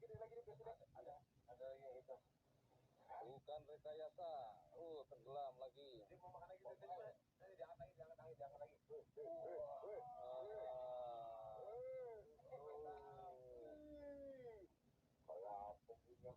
Ada yang itu. Bukan rekayasa. Tenggelam lagi. Dia mau makan lagi. Diangkat lagi. Kalau punya